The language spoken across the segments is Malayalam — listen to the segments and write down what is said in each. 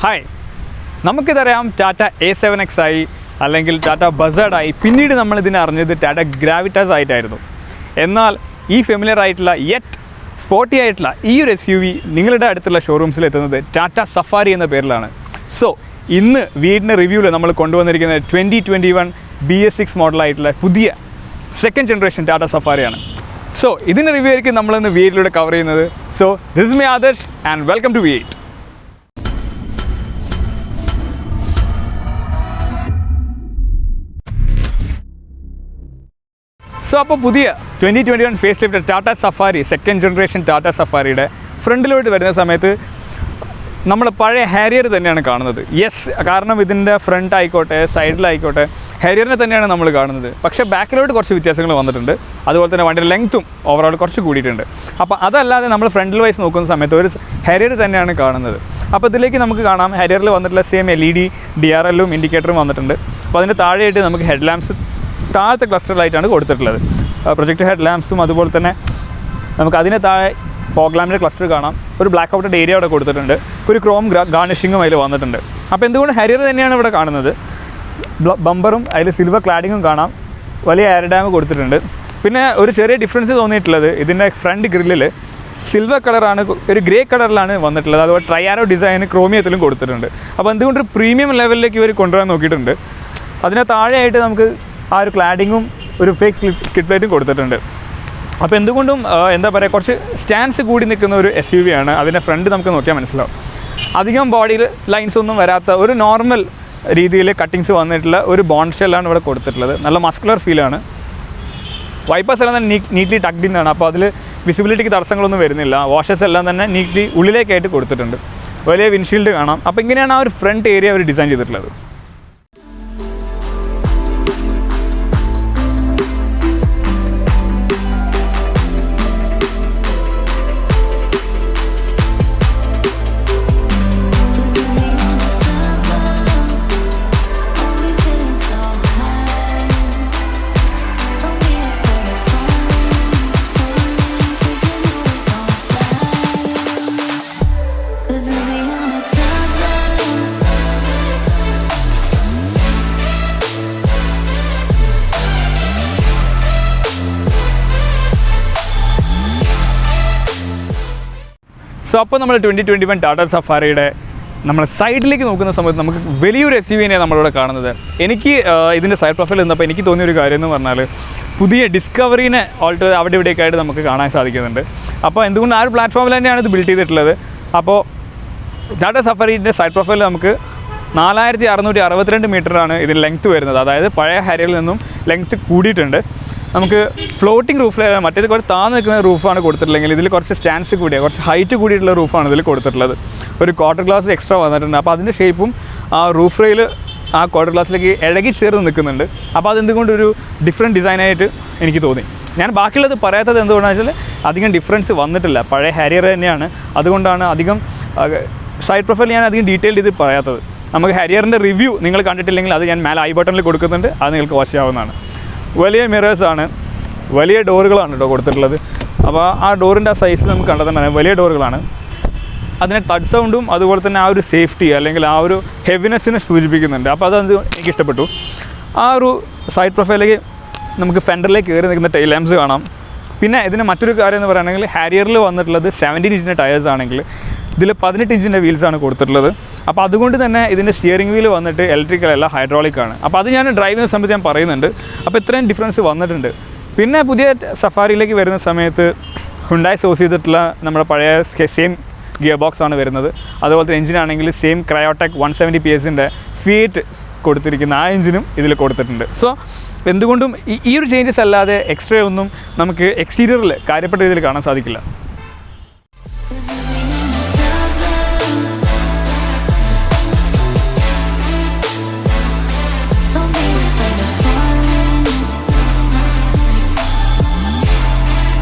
ഹായ്, നമുക്കിതറിയാം ടാറ്റ A7X ആയി, അല്ലെങ്കിൽ ടാറ്റ ബസാർഡായി. പിന്നീട് നമ്മളിതിനെ അറിഞ്ഞത് ടാറ്റ ഗ്രാവിറ്റാസ് ആയിട്ടായിരുന്നു. എന്നാൽ ഈ ഫെമിലിയർ ആയിട്ടുള്ള യെറ്റ് സ്പോർട്ടി ആയിട്ടുള്ള ഈ ഒരു SUV നിങ്ങളുടെ അടുത്തുള്ള ഷോറൂംസിൽ എത്തുന്നത് ടാറ്റ സഫാരി എന്ന പേരിലാണ്. സോ ഇന്ന് വീടിൻ്റെ റിവ്യൂവിൽ നമ്മൾ കൊണ്ടുവന്നിരിക്കുന്നത് 2021 BS6 മോഡലായിട്ടുള്ള പുതിയ സെക്കൻഡ് ജനറേഷൻ ടാറ്റ സഫാരിയാണ്. സോ ഇതിൻ്റെ റിവ്യൂ ആയിരിക്കും നമ്മളിന്ന് വീഡിയോയിലൂടെ കവർ ചെയ്യുന്നത്. So this is me Adarsh and welcome to V8. So അപ്പോൾ പുതിയ 2021 face lift Tata Safari second generation Tata സഫാരിയുടെ ഫ്രണ്ടിലോട്ട് വരുന്ന സമയത്ത് നമ്മൾ പഴയ ഹാരിയർ തന്നെയാണ് കാണുന്നത്. യെസ്, കാരണം ഇതിൻ്റെ ഫ്രണ്ട് ആയിക്കോട്ടെ സൈഡിലായിക്കോട്ടെ ഹാരിയറിനെ തന്നെയാണ് നമ്മൾ കാണുന്നത്. പക്ഷേ ബാക്കിലോട്ട് കുറച്ച് വ്യത്യാസങ്ങൾ വന്നിട്ടുണ്ട്. അതുപോലെ തന്നെ വണ്ടിയുടെ ലെങ്ത്തും ഓവറോൾ കുറച്ച് കൂടിയിട്ടുണ്ട്. അപ്പോൾ അതല്ലാതെ നമ്മൾ ഫ്രണ്ടിൽ വൈസ് നോക്കുന്ന സമയത്ത് ഒരു ഹാരിയർ തന്നെയാണ് കാണുന്നത്. അപ്പോൾ ഇതിലേക്ക് നമുക്ക് കാണാം ഹാരിയറിൽ വന്നിട്ടുള്ള സെയിം LED DRLഉം ഇൻഡിക്കേറ്ററും വന്നിട്ടുണ്ട്. അപ്പോൾ അതിൻ്റെ താഴെയായിട്ട് നമുക്ക് ഹെഡ് ലാംപ്സ് താഴത്തെ ക്ലസ്റ്ററിലായിട്ടാണ് കൊടുത്തിട്ടുള്ളത്. പ്രൊജക്ട് ഹെഡ് ലാംപ്സും അതുപോലെ തന്നെ നമുക്ക് അതിന് താഴെ ഫോഗ് ലാമ്പിൻ്റെ ക്ലസ്റ്റർ കാണാം. ഒരു ബ്ലാക്ക് ഔട്ടഡ് ഏരിയ അവിടെ കൊടുത്തിട്ടുണ്ട്. ഒരു ക്രോം ഗാർണിഷിങ്ങും അതിൽ വന്നിട്ടുണ്ട്. അപ്പോൾ എന്തുകൊണ്ട് ഹാരിയർ തന്നെയാണ് ഇവിടെ കാണുന്നത്. ബമ്പറും അതിൽ സിൽവർ ക്ലാഡിങ്ങും കാണാം. വലിയ എയർ ഡാം കൊടുത്തിട്ടുണ്ട്. പിന്നെ ഒരു ചെറിയ ഡിഫറൻസ് തോന്നിയിട്ടുള്ളത് ഇതിൻ്റെ ഫ്രണ്ട് ഗ്രില്ലിൽ സിൽവർ കളറാണ്, ഒരു ഗ്രേ കളറിലാണ് വന്നിട്ടുള്ളത്. അതുപോലെ ട്രയാരോ ഡിസൈൻ ക്രോമിയത്തിലും കൊടുത്തിട്ടുണ്ട്. അപ്പോൾ എന്തുകൊണ്ട് ഒരു പ്രീമിയം ലെവലിലേക്ക് ഇവർ കൊണ്ടുവരാൻ നോക്കിയിട്ടുണ്ട്. അതിന് താഴെയായിട്ട് നമുക്ക് ആ ഒരു ക്ലാഡിങ്ങും ഒരു ഫേക്ക് സ്കിഡ് പ്ലേറ്റും കൊടുത്തിട്ടുണ്ട്. അപ്പോൾ എന്തുകൊണ്ടും എന്താ പറയുക, കുറച്ച് സ്റ്റാൻസ് കൂടി നിൽക്കുന്ന ഒരു SUV ആണ്. അതിൻ്റെ ഫ്രണ്ട് നമുക്ക് നോക്കിയാൽ മനസ്സിലാവും. അധികം ബോഡിയിൽ ലൈൻസ് ഒന്നും വരാത്ത ഒരു നോർമൽ രീതിയിൽ കട്ടിങ്സ് വന്നിട്ടുള്ള ഒരു ബോണ്ട് ഷെല്ലാണ് ഇവിടെ കൊടുത്തിട്ടുള്ളത്. നല്ല മസ്കുലർ ഫീലാണ്. വൈപ്പേഴ്സ് എല്ലാം തന്നെ നീറ്റ്ലി ടക്ഡ് ഇൻ ആണ്. അപ്പോൾ അതിൽ വിസിബിലിറ്റിക്ക് തടസ്സങ്ങളൊന്നും വരുന്നില്ല. വാഷസ് എല്ലാം തന്നെ നീറ്റ്ലി ഉള്ളിലേക്കായിട്ട് കൊടുത്തിട്ടുണ്ട്. വലിയ വിൻഷീൽഡ് കാണാം. അപ്പോൾ ഇങ്ങനെയാണ് ആ ഒരു ഫ്രണ്ട് ഏരിയ അവർ ഡിസൈൻ ചെയ്തിട്ടുള്ളത്. സോ അപ്പോൾ നമ്മൾ 2021 ടാറ്റ സഫാരിയുടെ നമ്മൾ സൈഡിലേക്ക് നോക്കുന്ന സമയത്ത് നമുക്ക് വലിയൊരു SUVനെ നമ്മളിവിടെ കാണുന്നത്. എനിക്ക് ഇതിൻ്റെ സൈഡ് പ്രൊഫൈൽ നിന്നപ്പോൾ എനിക്ക് തോന്നിയൊരു കാര്യം എന്ന് പറഞ്ഞാൽ പുതിയ ഡിസ്കവറീനെ ഓൾട്ട് അവിടെ ഇവിടെയൊക്കെ ആയിട്ട് നമുക്ക് കാണാൻ സാധിക്കുന്നുണ്ട്. അപ്പോൾ എന്തുകൊണ്ട് ആ ഒരു പ്ലാറ്റ്ഫോമിൽ തന്നെയാണ് ഇത് ബിൽഡ് ചെയ്തിട്ടുള്ളത്. അപ്പോൾ ടാറ്റ സഫാരിൻ്റെ സൈഡ് പ്രൊഫൈൽ നമുക്ക് 4662 മീറ്ററാണ് ഇതിന് ലെങ്ത്ത് വരുന്നത്. അതായത് പഴയ ഹാരിയറിൽ നിന്നും ലെങ്ത്ത് കൂടിയിട്ടുണ്ട്. നമുക്ക് ഫ്ലോട്ടിംഗ് റൂഫ്, മറ്റേത് കുറച്ച് താഴ്ന്നു നിൽക്കുന്ന റൂഫാണ് കൊടുത്തിട്ടുള്ളെങ്കിൽ ഇതിൽ കുറച്ച് സ്റ്റാൻസ് കൂടിയ കുറച്ച് ഹൈറ്റ് കൂടിയിട്ടുള്ള റൂഫാണ് ഇതിൽ കൊടുത്തിട്ടുള്ളത്. ഒരു ക്വാർട്ടർ ഗ്ലാസ് എക്സ്ട്രാ വന്നിട്ടുണ്ട്. അപ്പോൾ അതിൻ്റെ ഷേപ്പും ആ റൂഫ് റെയിൽ ആ ക്വാർട്ടർ ഗ്ലാസ്സിലേക്ക് ഇഴകി ചേർന്ന് നിൽക്കുന്നുണ്ട്. അപ്പോൾ അതെന്തുകൊണ്ടൊരു ഡിഫറെൻറ്റ് ഡിസൈനായിട്ട് എനിക്ക് തോന്നി. ഞാൻ ബാക്കിയുള്ളത് പറയാത്തത് എന്തുകൊണ്ടാണെന്ന് വെച്ചാൽ അധികം ഡിഫറൻസ് വന്നിട്ടില്ല. പഴയ ഹാരിയർ തന്നെയാണ്. അതുകൊണ്ടാണ് അധികം സൈഡ് പ്രൊഫൈൽ ഞാൻ അധികം ഡീറ്റെയിൽഡ് ഇത് പറയാത്തത്. നമുക്ക് ഹാരിയറിൻ്റെ റിവ്യൂ നിങ്ങൾ കണ്ടിട്ടില്ലെങ്കിൽ അത് ഞാൻ മേലെ ഐ ബട്ടണിൽ കൊടുക്കുന്നുണ്ട്. അത് നിങ്ങൾക്ക് വാച്ച് ചെയ്യാവുന്നതാണ്. വലിയ മിറേഴ്സാണ്, വലിയ ഡോറുകളാണ് കേട്ടോ കൊടുത്തിട്ടുള്ളത്. അപ്പോൾ ആ ഡോറിൻ്റെ ആ സൈസിൽ നമുക്ക് കണ്ടെത്താൻ വലിയ ഡോറുകളാണ്. അതിന് ടച്ച് സൗണ്ടും അതുപോലെ തന്നെ ആ ഒരു സേഫ്റ്റി അല്ലെങ്കിൽ ആ ഒരു ഹെവിനെസ്സിനെ സൂചിപ്പിക്കുന്നുണ്ട്. അപ്പോൾ അത് എനിക്ക് ഇഷ്ടപ്പെട്ടു. ആ ഒരു സൈഡ് പ്രൊഫൈലിലേക്ക് നമുക്ക് ഫെൻഡറിലേക്ക് കയറി നിൽക്കുന്ന ടൈൽ ലാംപ്സ് കാണാം. പിന്നെ ഇതിന് മറ്റൊരു കാര്യം എന്ന് പറയുകയാണെങ്കിൽ ഹാരിയറിൽ വന്നിട്ടുള്ളത് 17 ഇഞ്ചിൻ്റെ ടയേഴ്സ് ആണെങ്കിൽ ഇതിൽ 18 ഇഞ്ചിൻ്റെ വീൽസാണ് കൊടുത്തിട്ടുള്ളത്. അപ്പോൾ അതുകൊണ്ട് തന്നെ ഇതിൻ്റെ സ്റ്റിയറിംഗ് വീൽ വന്നിട്ട് ഇലക്ട്രിക്കൽ അല്ല, ഹൈഡ്രോളിക്കാണ്. അപ്പോൾ അത് ഞാൻ ഡ്രൈവ് ചെയ്യുന്ന സമയത്ത് ഞാൻ പറയുന്നുണ്ട്. അപ്പോൾ ഇത്രയും ഡിഫറൻസ് വന്നിട്ടുണ്ട്. പിന്നെ പുതിയ സഫാരിയിലേക്ക് വരുന്ന സമയത്ത് ഹുണ്ടായി സോഴ്സ് ചെയ്തിട്ടുള്ള നമ്മുടെ പഴയ സെയിം ഗിയർ ബോക്സ് ആണ് വരുന്നത്. അതുപോലെ തന്നെ എഞ്ചിനാണെങ്കിൽ സെയിം ക്രയോടെക് 170 PS ഫിയറ്റ് കൊടുത്തിരിക്കുന്ന ആ എഞ്ചിനും ഇതിൽ കൊടുത്തിട്ടുണ്ട്. സോ എന്തുകൊണ്ടും ഈ ഒരു ചേഞ്ചസ് അല്ലാതെ എക്സ്ട്രാ ഒന്നും നമുക്ക് എക്സ്റ്റീരിയറിൽ കാര്യപ്പെട്ട രീതിയിൽ കാണാൻ സാധിക്കില്ല.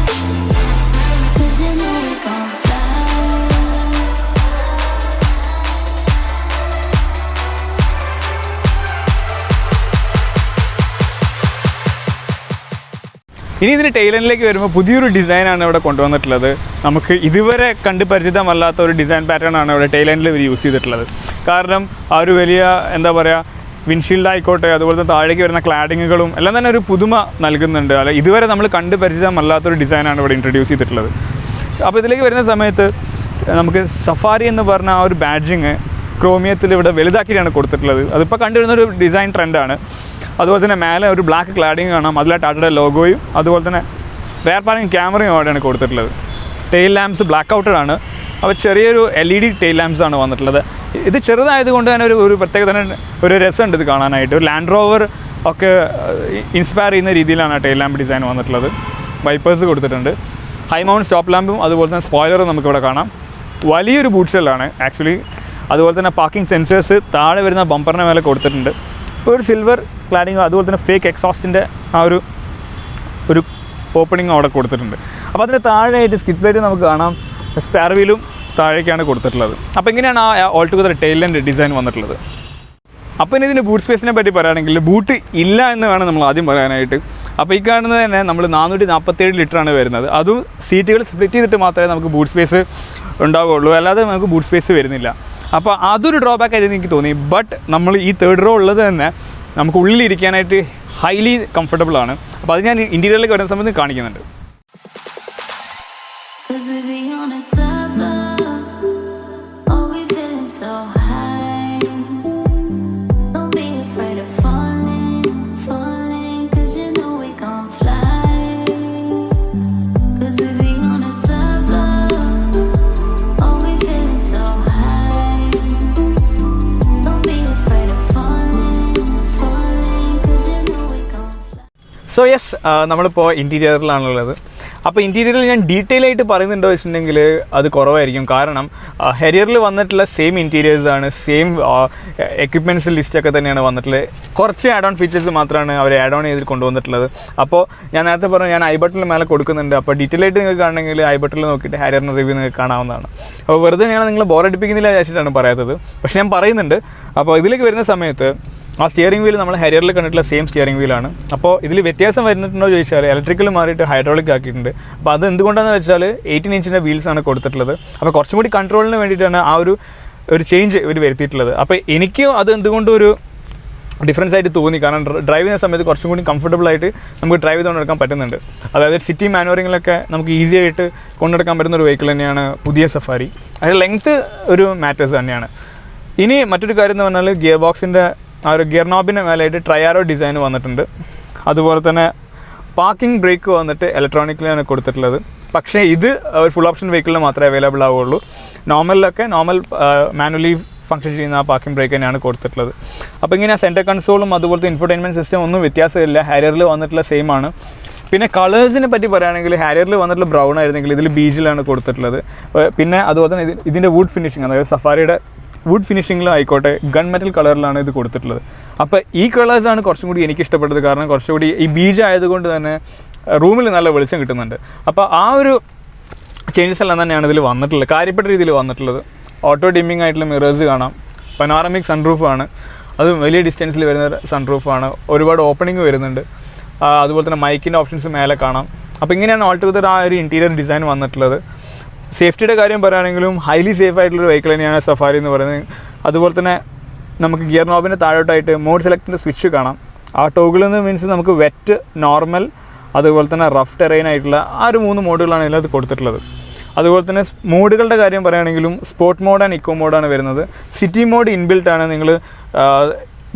ഇനി ഇതിന് ടെയിലൻഡിലേക്ക് വരുമ്പോൾ പുതിയൊരു ഡിസൈനാണ് ഇവിടെ കൊണ്ടുവന്നിട്ടുള്ളത്. നമുക്ക് ഇതുവരെ കണ്ട് പരിചിതമല്ലാത്ത ഒരു ഡിസൈൻ പാറ്റേൺ ആണ് ഇവിടെ ടെയിലൻഡിൽ ഇവർ യൂസ് ചെയ്തിട്ടുള്ളത്. കാരണം ആ ഒരു വലിയ എന്താ പറയുക, വിൻഷീൽഡ് ആയിക്കോട്ടെ, അതുപോലെ തന്നെ താഴേക്ക് വരുന്ന ക്ലാഡിങ്ങുകളും എല്ലാം തന്നെ ഒരു പുതുമ നൽകുന്നുണ്ട്. അല്ല, ഇതുവരെ നമ്മൾ കണ്ട് പരിചിതമല്ലാത്തൊരു ഡിസൈനാണ് ഇവിടെ ഇൻട്രൊഡ്യൂസ് ചെയ്തിട്ടുള്ളത്. അപ്പോൾ ഇതിലേക്ക് വരുന്ന സമയത്ത് നമുക്ക് സഫാരി എന്ന് പറഞ്ഞ ആ ഒരു ബാഡ്ജിങ് ക്രോമിയത്തിൽ ഇവിടെ വലുതാക്കിയിട്ടാണ് കൊടുത്തിട്ടുള്ളത്. അതിപ്പോൾ കണ്ടുവരുന്നൊരു ഡിസൈൻ ട്രെൻഡാണ്. അതുപോലെ തന്നെ മേലെ ഒരു ബ്ലാക്ക് ക്ലാഡിങ് കാണാം, അതിലെ ടാറ്റയുടെ ലോഗോയും അതുപോലെ തന്നെ റെയർ പാർക്കിംഗ് ക്യാമറയും അവിടെയാണ് കൊടുത്തിട്ടുള്ളത്. ടെയിൽ ലാംപ്സ് ബ്ലാക്ക് ഔട്ടഡ് ആണ്. അപ്പോൾ ചെറിയൊരു LED ടെയിൽ ലാംപ്സ് ആണ് വന്നിട്ടുള്ളത്. ഇത് ചെറുതായതുകൊണ്ട് തന്നെ ഒരു പ്രത്യേക തന്നെ ഒരു രസമുണ്ട് ഇത് കാണാനായിട്ട്. ഒരു ലാൻഡ് റോവർ ഒക്കെ ഇൻസ്പയർ ചെയ്യുന്ന രീതിയിലാണ് ടെയിൽ ലാമ്പ് ഡിസൈൻ വന്നിട്ടുള്ളത്. വൈപ്പേഴ്സ് കൊടുത്തിട്ടുണ്ട്. ഹൈ മൗണ്ട് സ്റ്റോപ്പ് ലാമ്പും അതുപോലെ തന്നെ സ്പോയിലറും നമുക്കിവിടെ കാണാം. വലിയൊരു ബൂട്ട് ഷെല്ലാണ് ആക്ച്വലി. അതുപോലെ തന്നെ പാർക്കിംഗ് സെൻസേഴ്സ് താഴെ വരുന്ന ബമ്പറിന് മേലെ കൊടുത്തിട്ടുണ്ട്. ഒരു സിൽവർ ക്ലാഡിങ്ങോ അതുപോലെ തന്നെ ഫേക്ക് എക്സോസ്റ്റിൻ്റെ ആ ഒരു ഓപ്പണിങ്ങും അവിടെ കൊടുത്തിട്ടുണ്ട്. അപ്പോൾ അതിൻ്റെ താഴെയായിട്ട് സ്കിഡ് പ്ലേറ്റ് നമുക്ക് കാണാം. സ്പെയർ വീലും താഴേക്കാണ് കൊടുത്തിട്ടുള്ളത്. അപ്പോൾ ഇങ്ങനെയാണ് ആ ഓൾ ടുഗദർ ടെയിലിൻ്റെ ഡിസൈൻ വന്നിട്ടുള്ളത്. അപ്പോൾ ഇനി ഇതിൻ്റെ ബൂട്ട് സ്പേസിനെ പറ്റി പറയുകയാണെങ്കിൽ ബൂട്ട് ഇല്ല എന്ന് വേണം നമ്മൾ ആദ്യം പറയാനായിട്ട്. അപ്പോൾ ഈ കാണുന്നത് തന്നെ നമ്മൾ 447 ലിറ്ററാണ് വരുന്നത്. അതും സീറ്റുകൾ സ്പ്ലിറ്റ് ചെയ്തിട്ട് മാത്രമേ നമുക്ക് ബൂട്ട് സ്പേസ് ഉണ്ടാവുകയുള്ളൂ, അല്ലാതെ നമുക്ക് ബൂട്ട് സ്പേസ് വരുന്നില്ല. അപ്പോൾ അതൊരു ഡ്രോബാക്ക് ആയിട്ട് എനിക്ക് തോന്നി. ബട്ട് നമ്മൾ ഈ തേർഡ് റോ ഉള്ളത് തന്നെ നമുക്ക് ഉള്ളിലിരിക്കാനായിട്ട് ഹൈലി കംഫർട്ടബിൾ ആണ്. അപ്പോൾ അത് ഞാൻ ഇൻറ്റീരിയറിലേക്ക് വരുന്ന സമയത്ത് കാണിക്കുന്നുണ്ട്. സോ യെസ്, നമ്മളിപ്പോൾ ഇൻറ്റീരിയറിലാണുള്ളത്. അപ്പോൾ ഇൻറ്റീരിയറിൽ ഞാൻ ഡീറ്റെയിൽ ആയിട്ട് പറയുന്നുണ്ടോ വെച്ചിട്ടുണ്ടെങ്കിൽ അത് കുറവായിരിക്കും. കാരണം ഹെരിയറിൽ വന്നിട്ടുള്ള സെയിം ഇൻറ്റീരിയേഴ്സാണ്, സെയിം എക്യുപ്മെൻറ്റ്സ് ലിസ്റ്റൊക്കെ തന്നെയാണ് വന്നിട്ടുള്ളത്. കുറച്ച് ആഡ് ഓൺ ഫീച്ചേഴ്സ് മാത്രമാണ് അവർ ആഡ് ഓൺ ചെയ്തിട്ട് കൊണ്ടുവന്നിട്ടുള്ളത്. അപ്പോൾ ഞാൻ നേരത്തെ പറഞ്ഞു, ഞാൻ ഐ ബട്ടണിൽ മേലെ കൊടുക്കുന്നുണ്ട്. അപ്പോൾ ഡീറ്റെയിൽ ആയിട്ട് നിങ്ങൾക്ക് കാണണമെങ്കിൽ ഐ ബട്ടണിൽ നോക്കിയിട്ട് ഹാരിയറിൻ്റെ റിവ്യൂ നിങ്ങൾക്ക് കാണാവുന്നതാണ്. അപ്പോൾ വെറുതെ ഞാൻ നിങ്ങൾ ബോറടിപ്പിക്കുന്നില്ല വിചാരിച്ചിട്ടാണ് പറയാത്തത്, പക്ഷേ ഞാൻ പറയുന്നുണ്ട്. അപ്പോൾ ഇതിലേക്ക് വരുന്ന സമയത്ത് ആ സ്റ്റിയറിംഗ് വീൽ നമ്മൾ ഹെരിയറിൽ കണ്ടിട്ടുള്ള സെയിം സ്റ്റിയറിംഗ് വീലാണ്. അപ്പോൾ ഇതിൽ വ്യത്യാസം വരുന്നുണ്ടോ ചോദിച്ചാൽ ഇലക്ട്രിക്കൽ മാറിയിട്ട് ഹൈഡ്രോളിക് ആക്കിയിട്ടുണ്ട്. അപ്പോൾ അത് എന്തുകൊണ്ടാണെന്ന് വെച്ചാൽ 18 ഇഞ്ചിൻ്റെ വീൽസാണ് കൊടുത്തിട്ടുള്ളത്. അപ്പോൾ കുറച്ചും കൂടി കൺട്രോളിന് വേണ്ടിയിട്ടാണ് ആ ഒരു ചേഞ്ച് ഇവർ വരുത്തിയിട്ടുള്ളത്. അപ്പോൾ എനിക്കും അത് എന്തുകൊണ്ടും ഒരു ഡിഫറൻസ് ആയിട്ട് തോന്നി. കാരണം ഡ്രൈവ് ചെയ്യുന്ന സമയത്ത് കുറച്ചും കൂടി കംഫർട്ടബിൾ ആയിട്ട് നമുക്ക് ഡ്രൈവ് ചെയ്തുകൊണ്ട് നടക്കാൻ പറ്റുന്നുണ്ട്. അതായത് സിറ്റി മാനുവറിങ്ങിലൊക്കെ നമുക്ക് ഈസി ആയിട്ട് കൊണ്ടെടുക്കാൻ പറ്റുന്ന ഒരു വെഹിക്കിൾ തന്നെയാണ് പുതിയ സഫാരി. അതിൻ്റെ ലെങ്ത്ത് ഒരു മാറ്റേഴ്സ് തന്നെയാണ്. ഇനി മറ്റൊരു കാര്യം എന്ന് പറഞ്ഞാൽ ഗിയർ ബോക്സിൻ്റെ ആ ഒരു ഗിയർ നോബിൻ്റെ മേലായിട്ട് ട്രയാറോ ഡിസൈൻ വന്നിട്ടുണ്ട്. അതുപോലെ തന്നെ പാർക്കിംഗ് ബ്രേക്ക് വന്നിട്ട് ഇലക്ട്രോണിക്കലാണ് കൊടുത്തിട്ടുള്ളത്. പക്ഷേ ഇത് ഒരു ഫുൾ ഓപ്ഷൻ വെഹിക്കിളിൽ മാത്രമേ അവൈലബിൾ ആവുകയുള്ളൂ. നോർമൽ മാനുവലി ഫംഗ്ഷൻ ചെയ്യുന്ന ആ പാർക്കിംഗ് ബ്രേക്ക് തന്നെയാണ് കൊടുത്തിട്ടുള്ളത്. അപ്പോൾ ഇങ്ങനെ സെൻറ്റർ കൺസോളും അതുപോലത്തെ ഇൻഫർടൈൻമെൻറ്റ് സിസ്റ്റം ഒന്നും വ്യത്യാസമില്ല. ഹാരിയറിൽ വന്നിട്ടുള്ള സെയിം ആണ്. പിന്നെ കളേഴ്സിനെ പറ്റി പറയുകയാണെങ്കിൽ ഹാരിയറിൽ വന്നിട്ടുള്ള ബ്രൗൺ ആയിരുന്നെങ്കിൽ ഇതിൽ ബീജിലാണ് കൊടുത്തിട്ടുള്ളത്. പിന്നെ അതുപോലെ തന്നെ ഇതിൻ്റെ വുഡ് ഫിനിഷിങ്, അതായത് സഫാരിയുടെ വുഡ് ഫിനിഷിങ്ങിലും ആയിക്കോട്ടെ ഗൺ മെറ്റൽ കളറിലാണ് ഇത് കൊടുത്തിട്ടുള്ളത്. അപ്പോൾ ഈ കളേഴ്സാണ് കുറച്ചും കൂടി എനിക്ക് ഇഷ്ടപ്പെട്ടത്. കാരണം കുറച്ചുകൂടി ഈ ബീജ് ആയതുകൊണ്ട് തന്നെ റൂമിൽ നല്ല വെളിച്ചം കിട്ടുന്നുണ്ട്. അപ്പോൾ ആ ഒരു ചേഞ്ചസ് എല്ലാം തന്നെയാണ് ഇതിൽ വന്നിട്ടുള്ളത്, കാര്യപ്പെട്ട രീതിയിൽ വന്നിട്ടുള്ളത്. ഓട്ടോ ഡിമ്മിങ് ആയിട്ടുള്ള മിറേഴ്സ് കാണാം. പനോറമിക് സൺറൂഫാണ്, അത് വലിയ ഡിസ്റ്റൻസിൽ വരുന്ന സൺറൂഫാണ്. ഒരുപാട് ഓപ്പണിംഗ് വരുന്നുണ്ട്. അതുപോലെ തന്നെ മൈക്കിൻ്റെ ഓപ്ഷൻസ് മേലെ കാണാം. അപ്പോൾ ഇങ്ങനെയാണ് ഓൾ ടുഗദർ ആ ഒരു ഇൻറ്റീരിയർ ഡിസൈൻ വന്നിട്ടുള്ളത്. സേഫ്റ്റിയുടെ കാര്യം പറയുകയാണെങ്കിലും ഹൈലി സേഫ് ആയിട്ടുള്ളൊരു വെഹിക്കിൾ തന്നെയാണ് സഫാരി എന്ന് പറയുന്നത്. അതുപോലെ തന്നെ നമുക്ക് ഗിയർ നോബിൻ്റെ താഴോട്ടായിട്ട് മോഡ് സെലക്റ്റിൻ്റെ സ്വിച്ച് കാണാം. ആ ടോഗിൾ എന്ന് മീൻസ് നമുക്ക് വെറ്റ്, നോർമൽ, അതുപോലെ തന്നെ റഫ് ടെറൈൻ ആയിട്ടുള്ള ആ ഒരു 3 മോഡുകളാണ് ഇതിനകത്ത് കൊടുത്തിട്ടുള്ളത്. അതുപോലെ തന്നെ മോഡുകളുടെ കാര്യം പറയുകയാണെങ്കിലും സ്പോർട്ട് മോഡ് ആൻഡ് ഇക്കോ മോഡാണ് വരുന്നത്. സിറ്റി മോഡ് ഇൻബിൽട്ട് ആണ്. നിങ്ങൾ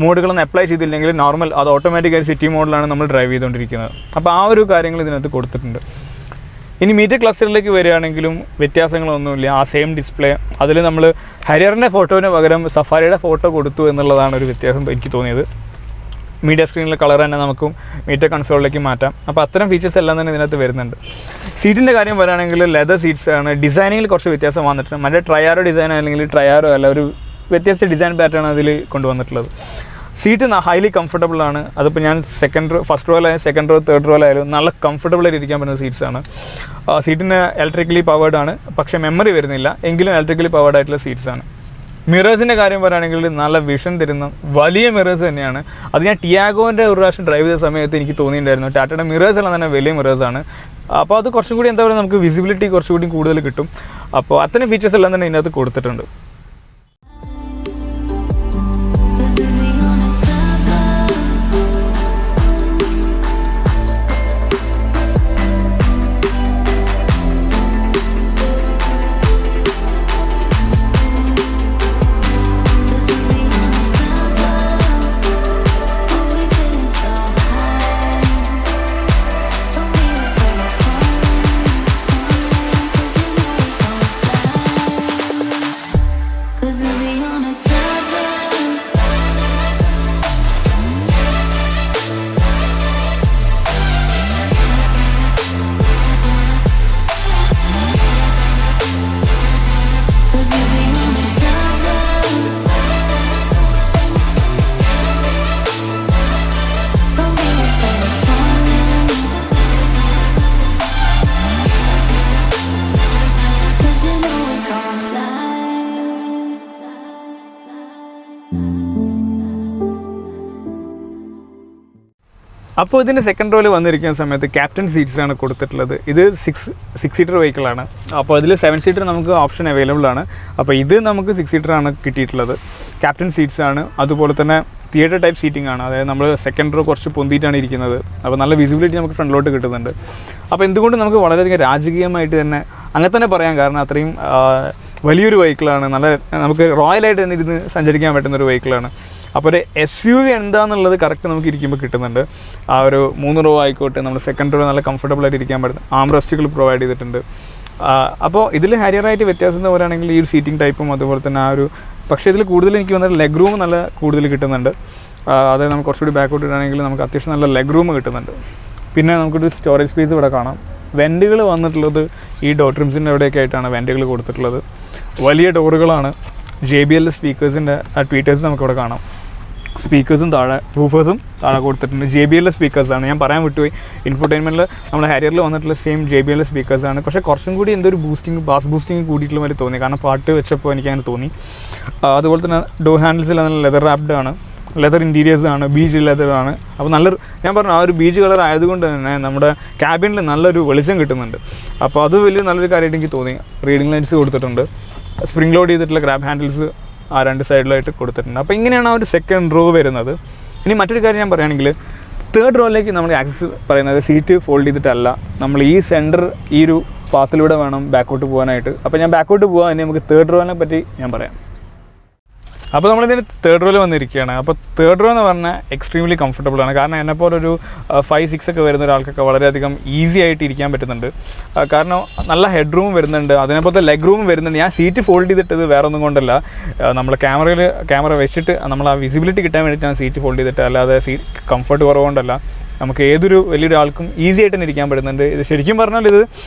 മോഡുകളൊന്നും അപ്ലൈ ചെയ്തില്ലെങ്കിൽ നോർമൽ അത് ഓട്ടോമാറ്റിക്കായി സിറ്റി മോഡിലാണ് നമ്മൾ ഡ്രൈവ് ചെയ്തുകൊണ്ടിരിക്കുന്നത്. അപ്പോൾ ആ ഒരു കാര്യങ്ങൾ ഇതിനകത്ത് കൊടുത്തിട്ടുണ്ട്. ഇനി മീറ്റർ ക്ലസ്റ്ററിലേക്ക് വരികയാണെങ്കിലും വ്യത്യാസങ്ങളൊന്നുമില്ല. ആ സെയിം ഡിസ്പ്ലേ. അതിൽ നമ്മൾ ഹരിയറിൻ്റെ ഫോട്ടോന് പകരം സഫാരിയുടെ ഫോട്ടോ കൊടുത്തു എന്നുള്ളതാണ് ഒരു വ്യത്യാസം എനിക്ക് തോന്നിയത്. മീഡിയ സ്ക്രീനിലെ കളർ തന്നെ നമുക്കും മീറ്റർ കൺസോളിലേക്ക് മാറ്റാം. അപ്പോൾ അത്തരം ഫീച്ചേഴ്സ് എല്ലാം തന്നെ ഇതിനകത്ത് വരുന്നുണ്ട്. സീറ്റിൻ്റെ കാര്യം പറയുകയാണെങ്കിൽ ലെതർ സീറ്റ്സ് ആണ്. ഡിസൈനിങ്ങിൽ കുറച്ച് വ്യത്യാസം വന്നിട്ടുണ്ട്. മറ്റേ ട്രയാറോ ഡിസൈൻ അല്ലെങ്കിൽ ട്രയാറോ അല്ല, ഒരു വ്യത്യസ്ത ഡിസൈൻ പാറ്റേൺ അതിൽ കൊണ്ടുവന്നിട്ടുള്ളത്. സീറ്റ് ഹൈലി കംഫർട്ടബിൾ ആണ്. അതിപ്പോൾ ഞാൻ ഫസ്റ്റ് റോയിലായാലും സെക്കൻഡ് റോ തേർഡ് റോയിലായാലും നല്ല കംഫർട്ടബിളായിട്ട് ഇരിക്കാൻ പറ്റുന്ന സീറ്റ്സാണ്. സീറ്റിന് ഇലക്ട്രിക്കലി പവേർഡ് ആണ്, പക്ഷേ മെമ്മറി വരുന്നില്ല. എങ്കിലും ഇലക്ട്രിക്കലി പവേർഡ് ആയിട്ടുള്ള സീറ്റ്സാണ്. മിറേഴ്സിൻ്റെ കാര്യം പറയുകയാണെങ്കിൽ നല്ല വിഷൻ തരുന്ന വലിയ മിറേഴ്സ് തന്നെയാണ്. അത് ഞാൻ ടിയാഗോൻ്റെ ഒരു പ്രാവശ്യം ഡ്രൈവ് ചെയ്ത സമയത്ത് എനിക്ക് തോന്നിയിട്ടുണ്ടായിരുന്നു. ടാറ്റയുടെ മിറേഴ്സ് എല്ലാം തന്നെ വലിയ മിറേഴ്സാണ്. അപ്പോൾ അത് കുറച്ചും കൂടി എന്താ പറയുക, നമുക്ക് വിസിബിലിറ്റി കുറച്ചുകൂടി കൂടുതൽ കിട്ടും. അപ്പോൾ അത്തരം ഫീച്ചേഴ്സ് എല്ലാം തന്നെ ഇതിനകത്ത് കൊടുത്തിട്ടുണ്ട്. അപ്പോൾ ഇതിൻ്റെ സെക്കൻഡ് റോയിൽ വന്നിരിക്കുന്ന സമയത്ത് ക്യാപ്റ്റൻ സീറ്റ്സാണ് കൊടുത്തിട്ടുള്ളത്. ഇത് സിക്സ് സീറ്റർ വെഹിക്കിളാണ്. അപ്പോൾ അതിൽ 7 സീറ്റർ നമുക്ക് ഓപ്ഷൻ അവൈലബിൾ ആണ്. അപ്പോൾ ഇത് നമുക്ക് 6 സീറ്ററാണ് കിട്ടിയിട്ടുള്ളത്. ക്യാപ്റ്റൻ സീറ്റ്സ് ആണ്. അതുപോലെ തന്നെ തിയേറ്റർ ടൈപ്പ് സീറ്റിംഗ് ആണ്. അതായത് നമ്മൾ സെക്കൻഡ് റോ കുറച്ച് പൊന്തിയിട്ടാണ് ഇരിക്കുന്നത്. അപ്പോൾ നല്ല വിസിബിലിറ്റി നമുക്ക് ഫ്രണ്ടിലോട്ട് കിട്ടുന്നുണ്ട്. അപ്പോൾ എന്തുകൊണ്ട് നമുക്ക് വളരെയധികം രാജകീയമായിട്ട് തന്നെ അങ്ങനെ തന്നെ പറയാം. കാരണം അത്രയും വലിയൊരു വെഹിക്കിളാണ്. നല്ല നമുക്ക് റോയലായിട്ട് തന്നെ ഇരുന്ന് സഞ്ചരിക്കാൻ പറ്റുന്നൊരു വെഹിക്കിളാണ്. അപ്പോൾ ഒരു SUV എന്താണെന്നുള്ളത് കറക്റ്റ് നമുക്ക് ഇരിക്കുമ്പോൾ കിട്ടുന്നുണ്ട്. ആ ഒരു 3 റോ ആയിക്കോട്ടെ, നമ്മൾ സെക്കൻഡ് റോ നല്ല കംഫർട്ടബിളായിട്ട് ഇരിക്കാൻ പറ്റും. ആംറെസ്റ്റുകൾ പ്രൊവൈഡ് ചെയ്തിട്ടുണ്ട്. അപ്പോൾ ഇതിൽ ഹാരിയറായിട്ട് വ്യത്യാസം എന്ന് പറയുകയാണെങ്കിൽ ഈ ഒരു സീറ്റിംഗ് ടൈപ്പും അതുപോലെ തന്നെ ആ ഒരു, പക്ഷേ ഇതിൽ കൂടുതൽ എനിക്ക് വന്നിട്ട് ലെഗ് റൂം നല്ല കൂടുതൽ കിട്ടുന്നുണ്ട്. അതായത് നമുക്ക് കുറച്ചുകൂടി ബാക്കോട്ട് ഇടുകയാണെങ്കിൽ നമുക്ക് അത്യാവശ്യം നല്ല ലെഗ് റൂം കിട്ടുന്നുണ്ട്. പിന്നെ നമുക്കൊരു സ്റ്റോറേജ് സ്പേസ് ഇവിടെ കാണാം. വെൻറ്റുകൾ വന്നിട്ടുള്ളത് ഈ ഡോർ ട്രിംസിൻ്റെ അവിടെയൊക്കെ ആയിട്ടാണ് വെൻറ്റുകൾ കൊടുത്തിട്ടുള്ളത്. വലിയ ഡോറുകളാണ്. JBL സ്പീക്കേഴ്സിൻ്റെ ട്വീറ്റേഴ്സ് നമുക്കിവിടെ കാണാം. സ്പീക്കേഴ്സും താഴെ, റൂഫേഴ്സും താഴെ കൊടുത്തിട്ടുണ്ട്. JBL സ്പീക്കേഴ്സാണ്. ഞാൻ പറയാൻ വിട്ടുപോയി, ഇൻഫോർടൈൻമെൻറ്റിൽ നമ്മുടെ ഹാരിയറിൽ വന്നിട്ടുള്ള സെയിം JBL സ്പീക്കേഴ്സാണ്. പക്ഷേ കുറച്ചും കൂടി എന്തൊരു ബാസ് ബൂസ്റ്റിംഗ് കൂടിയിട്ടുള്ള മാതിരി തോന്നി. കാരണം പാട്ട് വെച്ചപ്പോൾ എനിക്കങ്ങനെ തോന്നി. അതുപോലെ തന്നെ ഡോർ ഹാൻഡിൽസിൽ നല്ല ലെതർ റാപ്ഡ് ആണ്. ലെതർ ഇൻറ്റീരിയേഴ്സാണ്. ബീച്ച് ലെതറാണ്. അപ്പോൾ നല്ലൊരു, ഞാൻ പറഞ്ഞു, ആ ഒരു ബീച്ച് കളർ ആയതുകൊണ്ട് തന്നെ നമ്മുടെ ക്യാബിനിൽ നല്ലൊരു വെളിച്ചം കിട്ടുന്നുണ്ട്. അപ്പോൾ അത് വലിയ നല്ലൊരു കാര്യമായിട്ട് എനിക്ക് തോന്നി. റീഡിംഗ് ലൈൻസ് കൊടുത്തിട്ടുണ്ട്. സ്പ്രിംഗ് ലോഡ് ചെയ്തിട്ടുള്ള ഗ്രാബ് ഹാൻഡിൽസ് ആ 2 സൈഡിലായിട്ട് കൊടുത്തിട്ടുണ്ട്. അപ്പോൾ ഇങ്ങനെയാണ് ആ ഒരു സെക്കൻഡ് റോ വരുന്നത്. ഇനി മറ്റൊരു കാര്യം ഞാൻ പറയുകയാണെങ്കിൽ, തേർഡ് റോയിലേക്ക് നമ്മൾ ആക്സസ് പറയുന്നത് സീറ്റ് ഫോൾഡ് ചെയ്തിട്ടല്ല. നമ്മൾ ഈ സെൻറ്റർ ഈ ഒരു പാത്തിലൂടെ വേണം ബാക്കോട്ട് പോകാനായിട്ട്. അപ്പോൾ ഞാൻ ബാക്കോട്ട് പോകാൻ, ഇനി നമുക്ക് തേർഡ് റോയിനെ പറ്റി ഞാൻ പറയാം. അപ്പോൾ നമ്മളിതിന് തേർഡ് റോയിൽ വന്നിരിക്കുകയാണ്. അപ്പോൾ തേർഡ് റോ എന്ന് പറഞ്ഞാൽ എക്സ്ട്രീംലി കംഫർട്ടബിളാണ്. കാരണം എന്നെപ്പോലെ ഒരു 5-6 ഒക്കെ വരുന്ന ഒരാൾക്കൊക്കെ വളരെയധികം ഈസി ആയിട്ട് ഇരിക്കാൻ പറ്റുന്നുണ്ട്. കാരണം നല്ല ഹെഡ് റൂം വരുന്നുണ്ട്, അതിനെപ്പോലത്തെ ലെഗ് റൂം വരുന്നുണ്ട്. ഞാൻ സീറ്റ് ഫോൾഡ് ചെയ്തിട്ടത് വേറെ ഒന്നും കൊണ്ടല്ല, നമ്മൾ ക്യാമറ വെച്ചിട്ട് നമ്മൾ ആ വിസിബിലിറ്റി കിട്ടാൻ വേണ്ടിയിട്ടാണ് സീറ്റ് ഫോൾഡ് ചെയ്തിട്ട്, അല്ലാതെ സീറ്റ് കംഫർട്ട് കുറവുകൊണ്ടല്ല. നമുക്ക് ഏതൊരു വലിയൊരാൾക്കും ഈസി ആയിട്ട് തന്നെ ഇരിക്കാൻ പറ്റുന്നുണ്ട്. ഇത് ശരിക്കും പറഞ്ഞാൽ ഇത്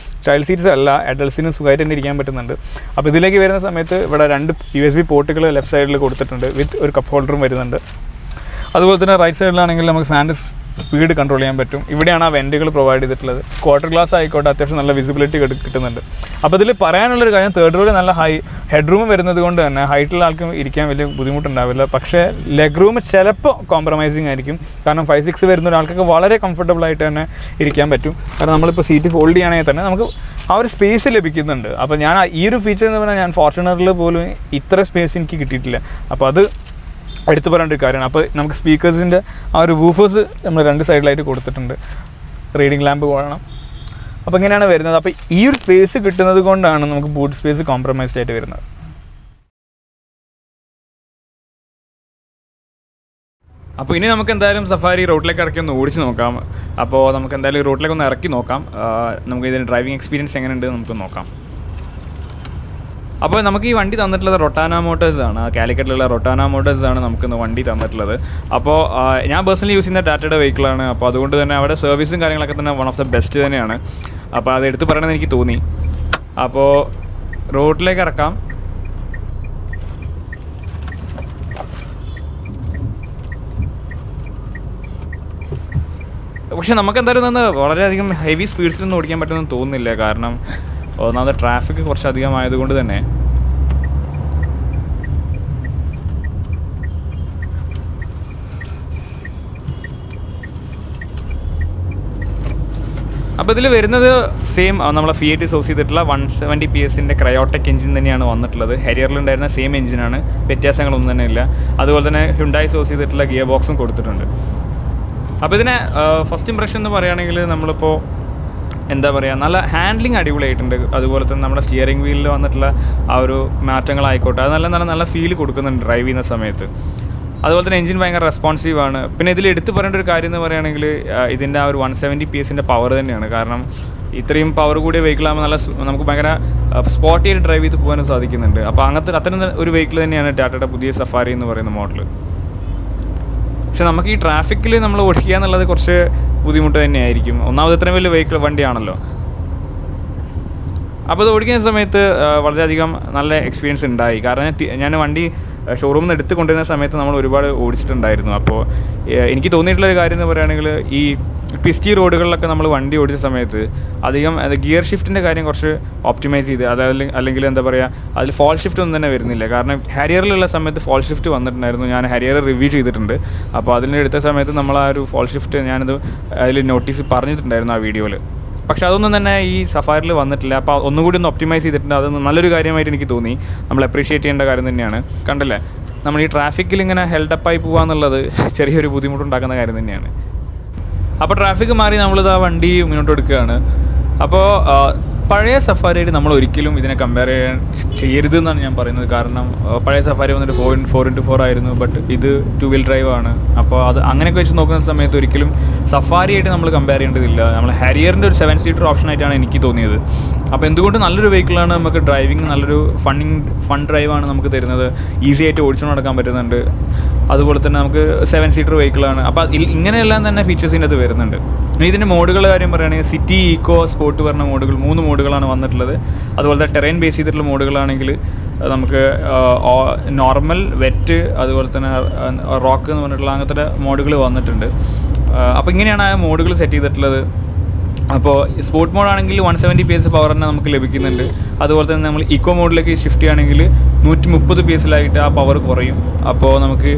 ചൈൽഡ് സീറ്റ്സ് അല്ല, അഡൾട്ട്സിനും സുഖമായിട്ട് തന്നെ ഇരിക്കാൻ പറ്റുന്നുണ്ട്. അപ്പോൾ ഇതിലേക്ക് വരുന്ന സമയത്ത് ഇവിടെ 2 USB പോർട്ടുകൾ ലെഫ്റ്റ് സൈഡിൽ കൊടുത്തിട്ടുണ്ട്. വിത്ത് ഒരു കപ്പ് ഹോൾഡറും വരുന്നുണ്ട്. അതുപോലെ തന്നെ റൈറ്റ് സൈഡിലാണെങ്കിൽ നമുക്ക് ഫാൻ്റെ സ്പീഡ് കൺട്രോൾ ചെയ്യാൻ പറ്റും. ഇവിടെയാണ് ആ വെൻറ്റുകൾ പ്രൊവൈഡ് ചെയ്തിട്ടുള്ളത്. ക്വാർട്ടർ ഗ്ലാസ് ആയിക്കോട്ടെ, അത്യാവശ്യം നല്ല വിസിബിലിറ്റി കിട്ടുന്നുണ്ട്. അപ്പോൾ ഇതിൽ പറയാനുള്ളൊരു കാര്യം, തേർഡ് റോയിൽ നല്ല ഹെഡ് റൂം വരുന്നത് കൊണ്ട് തന്നെ ഹൈറ്റുള്ള ആൾക്കും ഇരിക്കാൻ വലിയ ബുദ്ധിമുട്ടുണ്ടാവില്ല. പക്ഷേ ലെഗ് റൂം ചിലപ്പോൾ കോംപ്രമൈസിങ് ആയിരിക്കും. കാരണം 5-6 വരുന്ന ഒരാൾക്കൊക്കെ വളരെ കംഫർട്ടബിളായിട്ട് തന്നെ ഇരിക്കാൻ പറ്റും. കാരണം നമ്മളിപ്പോൾ സീറ്റ് ഫോൾഡ് ചെയ്യുകയാണെങ്കിൽ തന്നെ നമുക്ക് ആ ഒരു സ്പേസ് ലഭിക്കുന്നുണ്ട്. അപ്പോൾ ഞാൻ ഈ ഒരു ഫീച്ചർ എന്ന് പറഞ്ഞാൽ ഞാൻ ഫോർച്യൂണറിൽ പോലും ഇത്ര സ്പേസ് എനിക്ക് കിട്ടിയിട്ടില്ല. അപ്പോൾ അത് എടുത്തു പറയേണ്ട ഒരു കാര്യമാണ്. അപ്പോൾ നമുക്ക് സ്പീക്കേഴ്സിൻ്റെ ആ ഒരു വൂഫേഴ്സ് നമ്മൾ 2 സൈഡിലായിട്ട് കൊടുത്തിട്ടുണ്ട്. റീഡിംഗ് ലാമ്പ് വേണം. അപ്പോൾ ഇങ്ങനെയാണ് വരുന്നത്. അപ്പോൾ ഈ ഒരു സ്പേസ് കിട്ടുന്നത് കൊണ്ടാണ് നമുക്ക് ബൂട്ട് സ്പേസ് കോംപ്രമൈസ്ഡ് ആയിട്ട് വരുന്നത്. അപ്പോൾ ഇനി നമുക്ക് എന്തായാലും സഫാരി റോഡിലേക്ക് ഇറക്കി ഒന്ന് ഓടിച്ച് നോക്കാം. അപ്പോൾ നമുക്ക് എന്തായാലും റോഡിലേക്ക് ഒന്ന് ഇറക്കി നോക്കാം. നമുക്ക് ഇതിൻ്റെ ഡ്രൈവിംഗ് എക്സ്പീരിയൻസ് എങ്ങനെയുണ്ട് നമുക്ക് നോക്കാം. അപ്പോൾ നമുക്ക് ഈ വണ്ടി തന്നിട്ടുള്ളത് റൊട്ടാന മോട്ടേഴ്സാണ്. കാലിക്കറ്റിലുള്ള റൊട്ടാന മോട്ടേഴ്സാണ് നമുക്കിന്ന് വണ്ടി തന്നിട്ടുള്ളത്. അപ്പോൾ ഞാൻ പേഴ്സണലി യൂസ് ചെയ്യുന്ന ടാറ്റയുടെ വെഹിക്കിളാണ്. അപ്പോൾ അതുകൊണ്ട് തന്നെ അവിടെ സർവീസും കാര്യങ്ങളൊക്കെ തന്നെ വൺ ഓഫ് ദ ബെസ്റ്റ് തന്നെയാണ്. അപ്പോൾ അത് എടുത്ത് പറയണമെന്ന് എനിക്ക് തോന്നി. അപ്പോൾ റോഡിലേക്ക് ഇറക്കാം. പക്ഷെ നമുക്ക് എന്തായാലും നിന്ന് വളരെയധികം ഹെവി സ്പീഡ്സിലൊന്നും ഓടിക്കാൻ പറ്റുമെന്ന് തോന്നുന്നില്ല. കാരണം ഒന്നാമത് ട്രാഫിക് കുറച്ചധികം ആയതുകൊണ്ട് തന്നെ അപ്പോൾ ഇതിൽ വരുന്നത് സെയിം നമ്മളെ ഫിയറ്റ് സോഴ്സ് ചെയ്തിട്ടുള്ള 170 PS ക്രയോടെക് എഞ്ചിൻ തന്നെയാണ് വന്നിട്ടുള്ളത്. ഹെരിയറിലുണ്ടായിരുന്ന സെയിം എഞ്ചിനാണ്, വ്യത്യാസങ്ങളൊന്നും തന്നെ ഇല്ല. അതുപോലെ തന്നെ ഹ്യുണ്ടായി സോഴ്സ് ചെയ്തിട്ടുള്ള ഗിയർ ബോക്സും കൊടുത്തിട്ടുണ്ട്. അപ്പോൾ ഇതിനെ ഫസ്റ്റ് ഇംപ്രഷൻ എന്ന് പറയുകയാണെങ്കിൽ നമ്മളിപ്പോൾ എന്താ പറയുക, നല്ല ഹാൻഡ്ലിങ് അടിപൊളിയായിട്ടുണ്ട്. അതുപോലെ തന്നെ നമ്മുടെ സ്റ്റിയറിംഗ് വീലിൽ വന്നിട്ടുള്ള ആ ഒരു മാറ്റങ്ങളായിക്കോട്ടെ, അത് നല്ല ഫീൽ കൊടുക്കുന്നുണ്ട് ഡ്രൈവ് ചെയ്യുന്ന സമയത്ത്. അതുപോലെ തന്നെ എഞ്ചിൻ ഭയങ്കര റെസ്പോൺസീവാണ്. പിന്നെ ഇതിൽ എടുത്ത് പറയേണ്ട ഒരു കാര്യം എന്ന് പറയുകയാണെങ്കിൽ ഇതിൻ്റെ ആ ഒരു 170 PS പവർ തന്നെയാണ്. കാരണം ഇത്രയും പവർ കൂടിയ വെഹിക്കിളാകുമ്പോൾ നമുക്ക് ഭയങ്കര സ്പോട്ടി ആയിട്ട് ഡ്രൈവ് ചെയ്ത് പോകാനും സാധിക്കുന്നുണ്ട്. അപ്പോൾ അത്തരം ഒരു വെഹിക്കിൾ തന്നെയാണ് ടാറ്റയുടെ പുതിയ സഫാരി എന്ന് പറയുന്ന മോഡൽ. പക്ഷെ നമുക്ക് ഈ ട്രാഫിക്കിൽ നമ്മൾ ഓടിക്കുക എന്നുള്ളത് കുറച്ച് ബുദ്ധിമുട്ട് തന്നെയായിരിക്കും. ഒന്നാമത് ഇത്രയും വലിയ വണ്ടിയാണല്ലോ. അപ്പോൾ ഇത് ഓടിക്കുന്ന സമയത്ത് വളരെയധികം നല്ല എക്സ്പീരിയൻസ് ഉണ്ടായി. കാരണം ഞാൻ വണ്ടി ഷോറൂമിൽ നിന്ന് എടുത്ത് കൊണ്ടുവരുന്ന സമയത്ത് നമ്മൾ ഒരുപാട് ഓടിച്ചിട്ടുണ്ടായിരുന്നു. അപ്പോൾ എനിക്ക് തോന്നിയിട്ടുള്ളൊരു കാര്യം എന്ന് പറയുകയാണെങ്കിൽ ഈ ട്വിസ്റ്റി റോഡുകളിലൊക്കെ നമ്മൾ വണ്ടി ഓടിച്ച സമയത്ത് അധികം ഗിയർ ഷിഫ്റ്റിൻ്റെ കാര്യം കുറച്ച് ഓപ്റ്റിമൈസ് ചെയ്ത്, അതായത് അല്ലെങ്കിൽ എന്താ പറയുക, അതിൽ ഫോൾ ഷിഫ്റ്റ് ഒന്നും തന്നെ വരുന്നില്ല. കാരണം ഹാരിയറിലുള്ള സമയത്ത് ഫോൾ ഷിഫ്റ്റ് വന്നിട്ടുണ്ടായിരുന്നു. ഞാൻ ഹാരിയർ റിവ്യൂ ചെയ്തിട്ടുണ്ട്. അപ്പോൾ അതിനെടുത്ത സമയത്ത് നമ്മൾ ആ ഒരു ഫോൾ ഷിഫ്റ്റ് ഞാനത് അതിൽ നോട്ടീസ് പറഞ്ഞിട്ടുണ്ടായിരുന്നു ആ വീഡിയോയിൽ. പക്ഷെ അതൊന്നും തന്നെ ഈ സഫാരിയിൽ വന്നിട്ടില്ല. അപ്പോൾ ഒന്നുകൂടി ഒന്ന് ഒപ്റ്റിമൈസ് ചെയ്തിട്ടുണ്ട്. അത് നല്ലൊരു കാര്യമായിട്ട് എനിക്ക് തോന്നി. നമ്മൾ അപ്രീഷിയേറ്റ് ചെയ്യേണ്ട കാര്യം തന്നെയാണ്. കണ്ടല്ലേ, നമ്മൾ ഈ ട്രാഫിക്കിൽ ഇങ്ങനെ ഹെൽഡപ്പായി പോകുക എന്നുള്ളത് ചെറിയൊരു ബുദ്ധിമുട്ടുണ്ടാക്കുന്ന കാര്യം തന്നെയാണ്. അപ്പോൾ ട്രാഫിക് മാറി നമ്മളിത് ആ വണ്ടി മുന്നോട്ട് എടുക്കുകയാണ്. അപ്പോൾ പഴയ സഫാരിയായിട്ട് നമ്മൾ ഒരിക്കലും ഇതിനെ കമ്പയർ ചെയ്യരുത് എന്നാണ് ഞാൻ പറയുന്നത്. കാരണം പഴയ സഫാരി വന്നിട്ട് 4x4 ആയിരുന്നു, ബട്ട് ഇത് 2 വീൽ ഡ്രൈവ് ആണ്. അപ്പോൾ അത് അങ്ങനെയൊക്കെ വെച്ച് നോക്കുന്ന സമയത്ത് ഒരിക്കലും സഫാരിയായിട്ട് നമ്മൾ കമ്പയർ ചെയ്യേണ്ടതില്ല. നമ്മൾ ഹാരിയറിൻ്റെ ഒരു 7 സീറ്റർ ഓപ്ഷനായിട്ടാണ് എനിക്ക് തോന്നിയത്. അപ്പോൾ എന്തുകൊണ്ട് നല്ലൊരു വെഹിക്കിളാണ്, നമുക്ക് ഡ്രൈവിങ് നല്ലൊരു ഫൺ ഡ്രൈവാണ് നമുക്ക് തരുന്നത്. ഈസി ആയിട്ട് ഓടിച്ചു നടക്കാൻ പറ്റുന്നുണ്ട്. അതുപോലെ തന്നെ നമുക്ക് 7 സീറ്റർ വെഹിക്കിളാണ്. അപ്പോൾ ഇങ്ങനെയെല്ലാം തന്നെ ഫീച്ചേഴ്സിൻ്റെ അത് വരുന്നുണ്ട്. ഇതിൻ്റെ മോഡുകളുടെ കാര്യം പറയുകയാണെങ്കിൽ സിറ്റി, ഈക്കോ, സ്പോർട്ട് പറഞ്ഞ മോഡുകൾ 3 മോഡുകളാണ് വന്നിട്ടുള്ളത്. അതുപോലെ തന്നെ ടെറൈൻ ബേസ് ചെയ്തിട്ടുള്ള മോഡുകളാണെങ്കിൽ നമുക്ക് നോർമൽ, വെറ്റ്, അതുപോലെ തന്നെ റോക്ക് എന്ന് പറഞ്ഞിട്ടുള്ള അങ്ങനത്തെ മോഡുകൾ വന്നിട്ടുണ്ട്. അപ്പോൾ ഇങ്ങനെയാണ് ആ മോഡുകൾ സെറ്റ് ചെയ്തിട്ടുള്ളത്. അപ്പോൾ സ്പോർട്ട് മോഡാണെങ്കിൽ 170 PS പവർ തന്നെ നമുക്ക് ലഭിക്കുന്നുണ്ട്. അതുപോലെ തന്നെ നമ്മൾ ഇക്കോ മോഡിലേക്ക് ഷിഫ്റ്റ് ചെയ്യുകയാണെങ്കിൽ 130 PSയിലായിട്ട് ആ പവർ കുറയും. അപ്പോൾ നമുക്ക്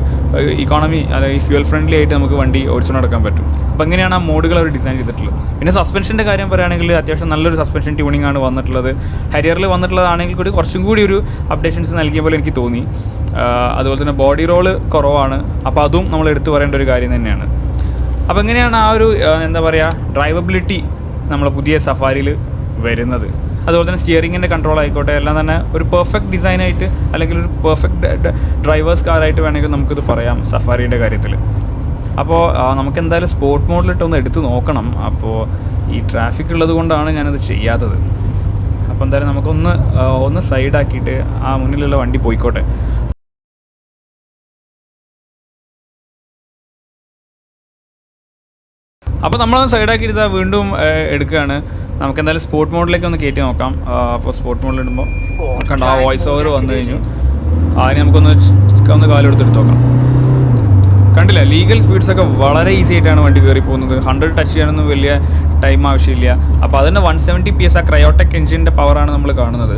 ഇക്കോണമി അല്ലെങ്കിൽ ഫ്യൂൽ ഫ്രണ്ട്ലി ആയിട്ട് നമുക്ക് വണ്ടി ഓടിച്ചു നടക്കാൻ പറ്റും. അപ്പോൾ അങ്ങനെയാണ് ആ മോഡുകൾ അവർ ഡിസൈൻ ചെയ്തിട്ടുള്ളത്. പിന്നെ സസ്പെൻഷൻ്റെ കാര്യം പറയുകയാണെങ്കിൽ അത്യാവശ്യം നല്ലൊരു സസ്പെൻഷൻ ട്യൂണിംഗ് ആണ് വന്നിട്ടുള്ളത്. ഹരിയറിൽ വന്നിട്ടുള്ളതാണെങ്കിൽ കൂടി കുറച്ചും കൂടി ഒരു അപ്ഡേഷൻസ് നൽകിയ പോലെ എനിക്ക് തോന്നി. അതുപോലെ തന്നെ ബോഡി റോള് കുറവാണ്. അപ്പോൾ അതും നമ്മൾ എടുത്തു പറയേണ്ട ഒരു കാര്യം തന്നെയാണ്. അപ്പോൾ എങ്ങനെയാണ് ആ ഒരു എന്താ പറയുക, ഡ്രൈവബിലിറ്റി നമ്മളെ പുതിയ സഫാരിയിൽ വരുന്നത്. അതുപോലെ തന്നെ സ്റ്റിയറിങ്ങിൻ്റെ കൺട്രോൾ ആയിക്കോട്ടെ, എല്ലാം തന്നെ ഒരു പെർഫെക്റ്റ് ഡിസൈനായിട്ട് അല്ലെങ്കിൽ ഒരു പെർഫെക്റ്റ് ഡ്രൈവേഴ്സ് കാറായിട്ട് വേണമെങ്കിൽ നമുക്കിത് പറയാം സഫാരിയുടെ കാര്യത്തിൽ. അപ്പോൾ നമുക്ക് എന്തായാലും സ്പോർട്ട് മോഡിലിട്ടൊന്ന് എടുത്ത് നോക്കണം. അപ്പോൾ ഈ ട്രാഫിക് ഉള്ളത് കൊണ്ടാണ് ഞാനത് ചെയ്യാത്തത്. അപ്പോൾ എന്തായാലും നമുക്കൊന്ന് സൈഡാക്കിയിട്ട് ആ മുന്നിലുള്ള വണ്ടി പോയിക്കോട്ടെ. അപ്പോൾ നമ്മളൊന്ന് സൈഡാക്കിയിട്ട് വീണ്ടും എടുക്കുകയാണ്. നമുക്ക് എന്തായാലും സ്പോർട്ട് മോഡിലേക്ക് ഒന്ന് കയറ്റി നോക്കാം. അപ്പോൾ സ്പോർട്ട് മോഡിലിടുമ്പോൾ കണ്ടോ, ആ വോയിസ് ഓവർ വന്നു കഴിഞ്ഞു. അതിന് നമുക്കൊന്ന് കാലെടുത്തെടുത്ത് നോക്കാം. കണ്ടില്ല, ലീഗൽ സ്പീഡ്സൊക്കെ വളരെ ഈസി ആയിട്ടാണ് വണ്ടി കയറി പോകുന്നത്. 100 ടച്ച് ചെയ്യാനൊന്നും വലിയ ടൈം ആവശ്യമില്ല. അപ്പോൾ അതിൻ്റെ 170 PS ആ ക്രയോടെക് എഞ്ചിൻ്റെ പവറാണ് നമ്മൾ കാണുന്നത്.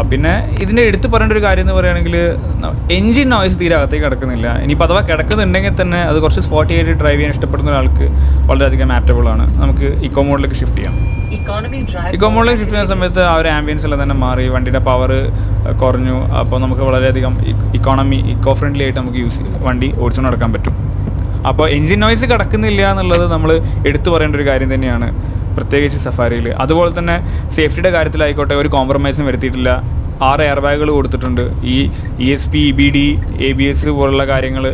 പിന്നെ ഇതിൻ്റെ എടുത്ത് പറയേണ്ട ഒരു കാര്യം എന്ന് പറയുകയാണെങ്കിൽ എഞ്ചിൻ നോയ്സ് തീരെ അകത്തേക്ക് കിടക്കുന്നില്ല. ഇനിയിപ്പോൾ അഥവാ കിടക്കുന്നുണ്ടെങ്കിൽ തന്നെ അത് കുറച്ച് സ്പോട്ടി ആയിട്ട് ഡ്രൈവ് ചെയ്യാൻ ഇഷ്ടപ്പെടുന്ന ഒരാൾക്ക് വളരെയധികം ആപ്റ്റബിളാണ്. നമുക്ക് ഇക്കോ മോഡിലേക്ക് ഷിഫ്റ്റ് ചെയ്യാം. ഇക്കോ മോഡിലേക്ക് ഷിഫ്റ്റ് ചെയ്യുന്ന സമയത്ത് ആ ഒരു ആംബിയൻസ് എല്ലാം തന്നെ മാറി, വണ്ടിയുടെ പവർ കുറഞ്ഞു. അപ്പോൾ നമുക്ക് വളരെയധികം ഇക്കോ ഫ്രണ്ട്ലി ആയിട്ട് നമുക്ക് വണ്ടി ഓടിച്ചു നടക്കാൻ പറ്റും. അപ്പോൾ എഞ്ചിൻ നോയ്സ് കിടക്കുന്നില്ല എന്നുള്ളത് നമ്മൾ എടുത്തു പറയേണ്ട ഒരു കാര്യം തന്നെയാണ്, പ്രത്യേകിച്ച് സഫാരിയിൽ. അതുപോലെ തന്നെ സേഫ്റ്റിയുടെ കാര്യത്തിലായിക്കോട്ടെ ഒരു കോംപ്രമൈസും വരുത്തിയിട്ടില്ല. 6 എയർ ബാഗുകൾ കൊടുത്തിട്ടുണ്ട്. ഈ ESP, EBD, ABS പോലുള്ള കാര്യങ്ങൾ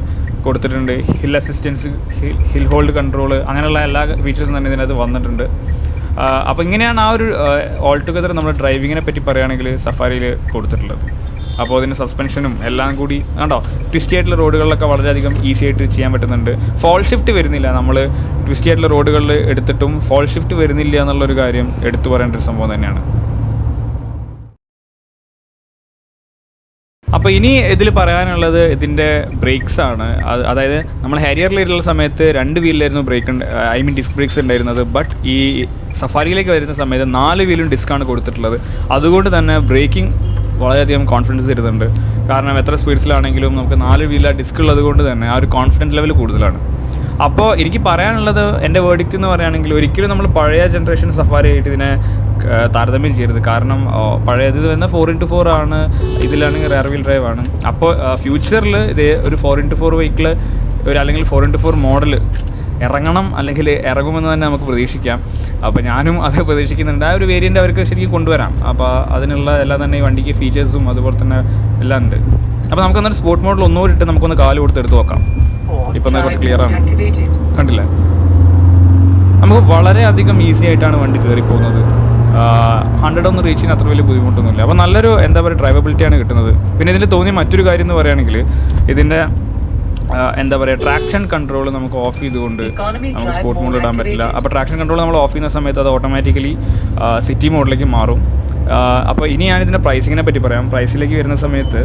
കൊടുത്തിട്ടുണ്ട്. Hill assistance, hill hold control, അങ്ങനെയുള്ള എല്ലാ ഫീച്ചേഴ്സും തന്നെ ഇതിനകത്ത് വന്നിട്ടുണ്ട്. അപ്പോൾ ഇങ്ങനെയാണ് ആ ഒരു ഓൾ ടുഗദർ നമ്മൾ ഡ്രൈവിങ്ങിനെ പറ്റി പറയുകയാണെങ്കിൽ സഫാരിയിൽ കൊടുത്തിട്ടുള്ളത്. അപ്പോൾ അതിൻ്റെ സസ്പെൻഷനും എല്ലാം കൂടി കണ്ടോ, ട്വിസ്റ്റി ആയിട്ടുള്ള റോഡുകളിലൊക്കെ വളരെയധികം ഈസി ആയിട്ട് ചെയ്യാൻ പറ്റുന്നുണ്ട്. ഫോൾ ഷിഫ്റ്റ് വരുന്നില്ല. നമ്മൾ ട്വിസ്റ്റി ആയിട്ടുള്ള റോഡുകളിൽ എടുത്തിട്ടും ഫോൾ ഷിഫ്റ്റ് വരുന്നില്ല എന്നുള്ളൊരു കാര്യം എടുത്തു പറയേണ്ട ഒരു സംഭവം തന്നെയാണ്. അപ്പോൾ ഇനി ഇതിൽ പറയാനുള്ളത് ഇതിൻ്റെ ബ്രേക്സ് ആണ്. അതായത് നമ്മൾ ഹാരിയറിലുള്ള സമയത്ത് 2 വീലിലായിരുന്നു ഡിസ്ക് ബ്രേക്സ് ഉണ്ടായിരുന്നത്. ബട്ട് ഈ സഫാരിയിലേക്ക് വരുന്ന സമയത്ത് 4 വീലും ഡിസ്ക്കാണ് കൊടുത്തിട്ടുള്ളത്. അതുകൊണ്ട് തന്നെ ബ്രേക്കിംഗ് വളരെയധികം കോൺഫിഡൻസ് തരുന്നുണ്ട്. കാരണം എത്ര സ്പീഡ്സിലാണെങ്കിലും നമുക്ക് 4 വീലാ ഡിസ്ക് ഉള്ളത് കൊണ്ട് തന്നെ ആ ഒരു കോൺഫിഡൻസ് ലെവൽ കൂടുതലാണ്. അപ്പോൾ എനിക്ക് പറയാനുള്ളത് എൻ്റെ വേർഡിക്റ്റ് എന്ന് പറയുകയാണെങ്കിൽ ഒരിക്കലും നമ്മൾ പഴയ ജനറേഷൻ സഫാരി ആയിട്ട് ഇതിനെ താരതമ്യം ചെയ്യരുത്. കാരണം പഴയത് വരുന്ന 4x4 ആണ്, ഇതിലാണെങ്കിൽ റെയർ വീൽ ഡ്രൈവ് ആണ്. അപ്പോൾ ഫ്യൂച്ചറിൽ ഇതേ ഒരു 4x4 വെഹിക്കിൾ അല്ലെങ്കിൽ 4x4 മോഡൽ ഇറങ്ങണം, അല്ലെങ്കിൽ ഇറങ്ങുമെന്ന് തന്നെ നമുക്ക് പ്രതീക്ഷിക്കാം. അപ്പോൾ ഞാനും അത് പ്രതീക്ഷിക്കുന്നുണ്ട്. ആ ഒരു വേരിയൻ്റ് അവർക്ക് ശരിക്കും കൊണ്ടുവരാം. അപ്പോൾ അതിനുള്ള എല്ലാം തന്നെ ഈ വണ്ടിക്ക് ഫീച്ചേഴ്സും അതുപോലെ തന്നെ എല്ലാം ഉണ്ട്. അപ്പോൾ നമുക്കൊന്നൊരു സ്പോർട്ട് മോഡൽ ഒന്നുകൂടി ഇട്ട് നമുക്കൊന്ന് കാല് കൊടുത്ത് എടുത്ത് നോക്കാം. ഇപ്പം കുറച്ച് ക്ലിയർ ആണ്, കണ്ടില്ലേ? നമുക്ക് വളരെയധികം ഈസി ആയിട്ടാണ് വണ്ടി കയറി പോകുന്നത്. 100 ഒന്ന് റീച്ച് ചെയ്യാൻ അത്ര വലിയ ബുദ്ധിമുട്ടൊന്നുമില്ല. അപ്പോൾ നല്ലൊരു എന്താ പറയുക ഡ്രൈവബിലിറ്റിയാണ് കിട്ടുന്നത്. പിന്നെ ഇതിൽ തോന്നിയ മറ്റൊരു കാര്യം എന്ന് പറയുകയാണെങ്കിൽ ഇതിൻ്റെ എന്താ പറയുക ട്രാക്ഷൻ കൺട്രോൾ നമുക്ക് ഓഫ് ചെയ്തുകൊണ്ട് നമുക്ക് സ്പോർട്ട് മോഡ് ഇടാൻ പറ്റില്ല. അപ്പോൾ ട്രാക്ഷൻ കൺട്രോൾ നമ്മൾ ഓഫ് ചെയ്യുന്ന സമയത്ത് അത് ഓട്ടോമാറ്റിക്കലി സിറ്റി മോഡിലേക്ക് മാറും. അപ്പോൾ ഇനി ഞാനിതിൻ്റെ പ്രൈസിങ്ങിനെ പറ്റി പറയാം. പ്രൈസിലേക്ക് വരുന്ന സമയത്ത്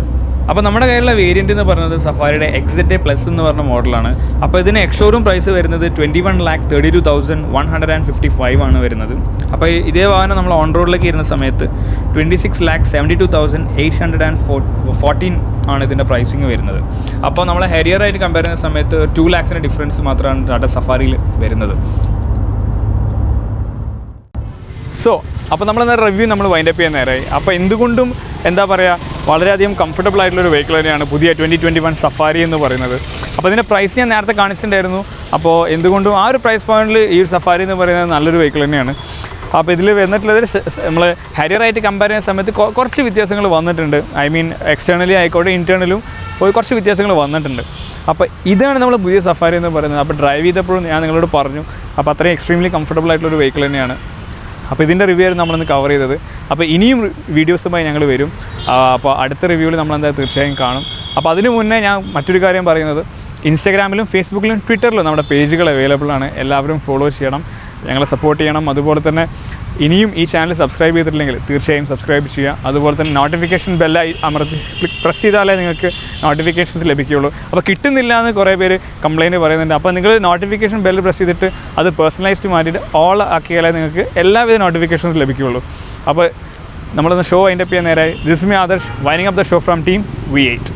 അപ്പോൾ നമ്മുടെ കയ്യിലുള്ള വേരിയൻ്റ് എന്ന് പറയുന്നത് സഫാരിയുടെ XZA+ എന്ന് പറഞ്ഞ മോഡലാണ്. അപ്പോൾ ഇതിന് എക്സ്ഷോറൂം പ്രൈസ് വരുന്നത് 21,32,155 ആണ് വരുന്നത്. അപ്പോൾ ഇതേ വാഹനം നമ്മൾ ഓൺ റോഡിലേക്ക് ഇരുന്ന സമയത്ത് 26,72,814 ആണ് ഇതിൻ്റെ പ്രൈസിങ് വരുന്നത്. അപ്പോൾ നമ്മൾ ഹെരിയറായിട്ട് കമ്പയർ ചെയ്യുന്ന സമയത്ത് 2 lakhs ഡിഫറൻസ് മാത്രമാണ് ടാറ്റ സഫാരിയിൽ വരുന്നത്. അപ്പോൾ നമ്മളെന്നാൽ റിവ്യൂ നമ്മൾ വൈൻഡപ്പ് ചെയ്യാൻ നേരമായി. അപ്പോൾ എന്തുകൊണ്ടും എന്താ പറയുക വളരെയധികം കംഫർട്ടബിൾ ആയിട്ടുള്ളൊരു വെഹിക്കിൾ തന്നെയാണ് പുതിയ 2021 സഫാരി എന്ന് പറയുന്നത്. അപ്പോൾ ഇതിൻ്റെ പ്രൈസ് ഞാൻ നേരത്തെ കാണിച്ചിട്ടുണ്ടായിരുന്നു. അപ്പോൾ എന്തുകൊണ്ടും ആ ഒരു പ്രൈസ് പോയിന്റിൽ ഈ ഒരു സഫാരി എന്ന് പറയുന്നത് നല്ലൊരു വെഹിക്കിൾ തന്നെയാണ്. അപ്പോൾ ഇതിൽ വന്നിട്ടുള്ളത് നമ്മൾ ഹാരിയറായിട്ട് കമ്പയർ ചെയ്യുന്ന സമയത്ത് കുറച്ച് വ്യത്യാസങ്ങൾ വന്നിട്ടുണ്ട്. ഐ മീൻ എക്സ്റ്റേണലി ആയിക്കോട്ടെ ഇൻറ്റേർണലും കുറച്ച് വ്യത്യാസങ്ങൾ വന്നിട്ടുണ്ട്. അപ്പോൾ ഇതാണ് നമ്മൾ പുതിയ സഫാരി എന്ന് പറയുന്നത്. അപ്പോൾ ഡ്രൈവ് ചെയ്തപ്പോഴും ഞാൻ നിങ്ങളോട് പറഞ്ഞു, അപ്പോൾ അത്രയും എക്സ്ട്രീംലി കംഫർട്ടബിൾ ആയിട്ടുള്ളൊരു വെഹിക്കിൾ തന്നെയാണ്. അപ്പോൾ ഇതിൻ്റെ റിവ്യൂ ആയിരുന്നു നമ്മളിന്ന് കവർ ചെയ്തത്. അപ്പോൾ ഇനിയും വീഡിയോസുമായി ഞങ്ങൾ വരും. അപ്പോൾ അടുത്ത റിവ്യൂവിൽ നമ്മളെന്തായാലും തീർച്ചയായും കാണും. അപ്പോൾ അതിന് മുന്നേ ഞാൻ മറ്റൊരു കാര്യം പറയുന്നത്, ഇൻസ്റ്റാഗ്രാമിലും ഫേസ്ബുക്കിലും ട്വിറ്ററിലും നമ്മുടെ പേജുകൾ അവൈലബിൾ ആണ്. എല്ലാവരും ഫോളോ ചെയ്യണം, ഞങ്ങളെ സപ്പോർട്ട് ചെയ്യണം. അതുപോലെ തന്നെ ഇനിയും ഈ ചാനൽ സബ്സ്ക്രൈബ് ചെയ്തിട്ടില്ലെങ്കിൽ തീർച്ചയായും സബ്സ്ക്രൈബ് ചെയ്യുക. അതുപോലെ തന്നെ നോട്ടിഫിക്കേഷൻ ബെല്ലായി പ്രസ് ചെയ്താലേ നിങ്ങൾക്ക് നോട്ടിഫിക്കേഷൻസ് ലഭിക്കുകയുള്ളൂ. അപ്പോൾ കിട്ടുന്നില്ല എന്ന് കുറേ പേര് കംപ്ലയിൻറ്റ് പറയുന്നുണ്ട്. അപ്പോൾ നിങ്ങൾ നോട്ടിഫിക്കേഷൻ ബെല്ല് പ്രസ് ചെയ്തിട്ട് അത് പേഴ്സണലൈസ്ഡ് മാറ്റിയിട്ട് ഓൾ ആക്കിയാലേ നിങ്ങൾക്ക് എല്ലാവിധ നോട്ടിഫിക്കേഷൻസ് ലഭിക്കുകയുള്ളൂ. അപ്പോൾ നമ്മളൊന്ന് ഷോ വൈൻഡപ്പ് ചെയ്യാൻ നേരമായി. ദിസ് മീ ആദർശ് വൈനിങ് up the show from team V8.